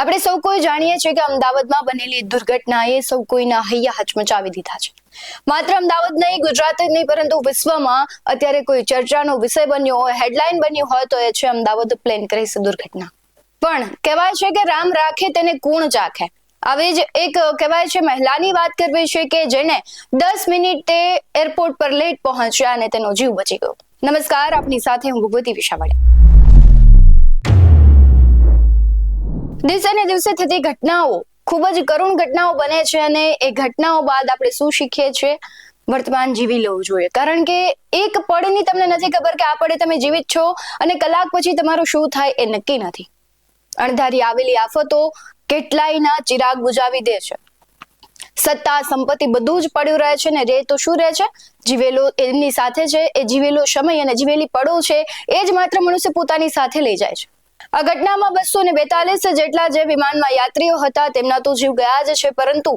આપણે સૌ કોઈ જાણીએ છીએ કે અમદાવાદમાં બનેલી દુર્ઘટનાએ સૌ કોઈના હૈયા હચમચાવી દીધા છે. માત્ર અમદાવાદ નહીં, ગુજરાત જ નહીં, પરંતુ વિશ્વમાં અત્યારે કોઈ ચર્ચાનો વિષય બન્યો હોય, હેડલાઇન બન્યું હોય તો એ છે અમદાવાદ પ્લેન ક્રેશ દુર્ઘટના. પણ કહેવાય છે કે રામ રાખે તેને કોણ ચાખે. આવી જ એક કહેવાય છે મહિલાની વાત કરવી છે કે જેને 10 મિનિટે એરપોર્ટ પર લેટ પહોંચ્યા અને તેનો જીવ બચી ગયો. નમસ્કાર, આપની સાથે હું ભગવતી વિશાવાડિયા. દિવસે ને દિવસે થતી ઘટનાઓ ખૂબ જ કરુણ ઘટનાઓ બને છે અને એ ઘટનાઓ બાદ આપણે શું શીખીએ છીએ? વર્તમાન જીવી લેવું જોઈએ, કારણ કે એક પળની તમને નથી ખબર કે આ પળે તમે જીવિત છો અને કલાક પછી તમારું શું થાય એ નક્કી નથી. અણધારી આવેલી આફતો કેટલાયના ચિરાગ બુજાવી દે છે. સત્તા, સંપત્તિ બધું જ પડ્યું રહે છે ને રે તો શું રહે છે? જીવેલો એમની સાથે છે, એ જીવેલો સમય અને જીવેલી પળો છે એ જ માત્ર મનુષ્ય પોતાની સાથે લઈ જાય છે. આ ઘટનામાં 242 જેટલા જે વિમાનમાં યાત્રીઓ હતા તેમના તો જીવ ગયા જ છે, પરંતુ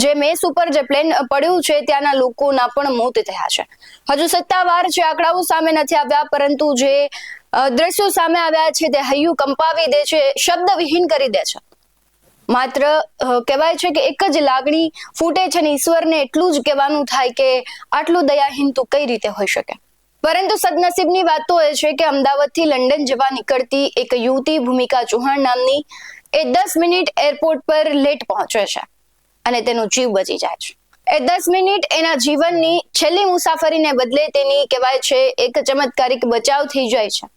જે મેસ ઉપર જે પ્લેન પડ્યું છે ત્યાંના લોકોના પણ મોત થયા છે. હજુ સત્તાવાર જે આંકડાઓ સામે નથી આવ્યા, પરંતુ જે દ્રશ્યો સામે આવ્યા છે તે હૈયું કંપાવી દે છે, શબ્દ વિહીન કરી દે છે. માત્ર કહેવાય છે કે એક જ લાગણી ફૂટે છે ને ઈશ્વરને એટલું જ કહેવાનું થાય કે આટલું દયાહીન તો કઈ રીતે હોઈ શકે. પરંતુ સદનસીબની વાત તો એ છે કે અમદાવાદથી લંડન જવા નીકળતી એક યુવતી ભૂમિકા ચૌહાણ નામની એ 10 મિનિટ એરપોર્ટ પર લેટ પહોંચે છે અને તેનો જીવ બચી જાય છે. એ 10 મિનિટ એના જીવનની છેલ્લી મુસાફરીને બદલે તેની કહેવાય છે એક ચમત્કારિક બચાવ થઈ જાય છે.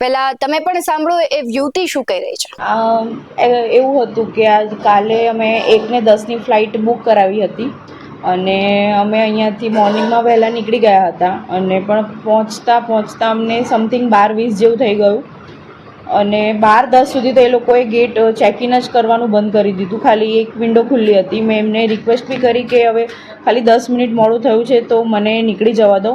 પહેલા તમે પણ સાંભળો એ યુવતી શું કહી રહી છે. એવું હતું કે આજ કાલે અમે 1:10ની ફ્લાઇટ બુક કરાવી હતી અને અમે અહીંયાથી મોર્નિંગમાં વહેલા નીકળી ગયા હતા અને પણ પહોંચતા અમને સમથિંગ 12:20 જેવું થઈ ગયું અને 12:10 સુધી તો એ લોકોએ ગેટ ચેક ઇન જ કરવાનું બંધ કરી દીધું. ખાલી એક વિન્ડો ખુલ્લી હતી. મેં એમને રિક્વેસ્ટ બી કરી કે હવે ખાલી 10 મિનિટ મોડું થયું છે તો મને નીકળી જવા દો.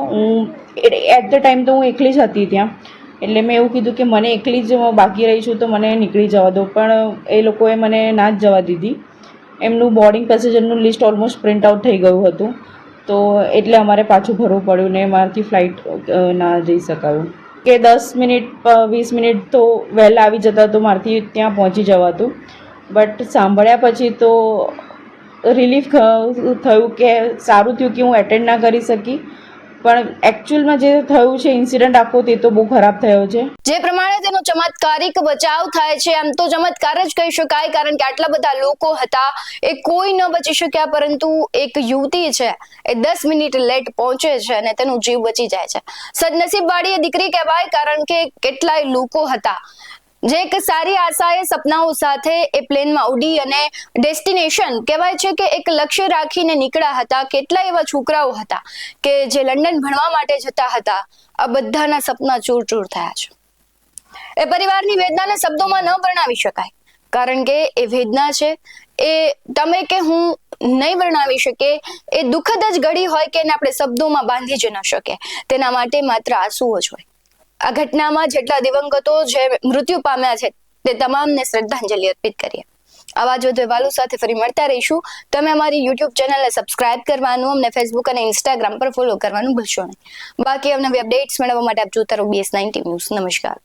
એટ ધ ટાઈમ તો હું એકલી જ હતી ત્યાં, એટલે મેં એવું કીધું કે મને એકલી જ બાકી રહી છું તો મને નીકળી જવા દો, પણ એ લોકોએ મને ના જ જવા દીધી. એમનું બોર્ડિંગ પેસેન્જરનું લિસ્ટ ઓલમોસ્ટ પ્રિન્ટ આઉટ થઈ ગયું હતું, તો એટલે અમારે પાછું ભરવું પડ્યું ને મારાથી ફ્લાઇટ ના જઈ શકાયું. કે 10 મિનિટ 20 મિનિટ તો વહેલા આવી જતા તો મારાથી ત્યાં પહોંચી જવાતું. બટ સાંભળ્યા પછી તો રિલીફ થયું કે સારું થયું કે હું એટેન્ડ ના કરી શકી, પણ એકચ્યુઅલમાં જે થયું છે ઇન્સિડન્ટ આખો તે તો બહુ ખરાબ થયો છે. જે પ્રમાણે તેનો ચમત્કારિક બચાવ થાય છે એમ તો ચમત્કાર જ કહી શકાય, કારણ કે આટલા બધા લોકો હતા એ કોઈ ન બચી શક્યા, પરંતુ એક યુવતી છે એ 10 મિનિટ લેટ પહોંચે છે અને તેનો જીવ બચી જાય છે. સદનસીબ વાળી એ દીકરી કહેવાય, કારણ કે કેટલાય લોકો હતા જે એક સારી આશાએ સપનાઓ સાથે એ પ્લેનમાં ઉડી અને ડેસ્ટિનેશન કહેવાય છે કે એક લક્ષ્ય રાખીને નીકળ્યા હતા. કેટલા એવા છોકરાઓ હતા કે જે લંડન ભણવા માટે જતા હતા. આ બધાના સપના ચૂર થયા છે. એ પરિવારની વેદનાને શબ્દોમાં ન વર્ણવી શકાય, કારણ કે એ વેદના છે એ તમે કે હું નહીં વર્ણવી શકે. એ દુઃખદ જ ઘડી હોય કે એને આપણે શબ્દોમાં બાંધી જ ન શકે. તેના માટે માત્ર આંસુઓ જ હોય. આ ઘટનામાં જેટલા દિવંગતો જે મૃત્યુ પામ્યા છે તે તમામને શ્રદ્ધાંજલિ અર્પિત કરીએ. આવા જ વધુ અહેવાલો સાથે ફરી મળતા રહીશું. તમે અમારી YouTube ચેનલને સબસ્ક્રાઇબ કરવાનું, અમને Facebook અને Instagram પર ફોલો કરવાનું ભૂલશો નહીં. બાકી અવનવી અપડેટ્સ મેળવવા માટે આપ જોતા રહો BS19 ન્યૂઝ. નમસ્કાર.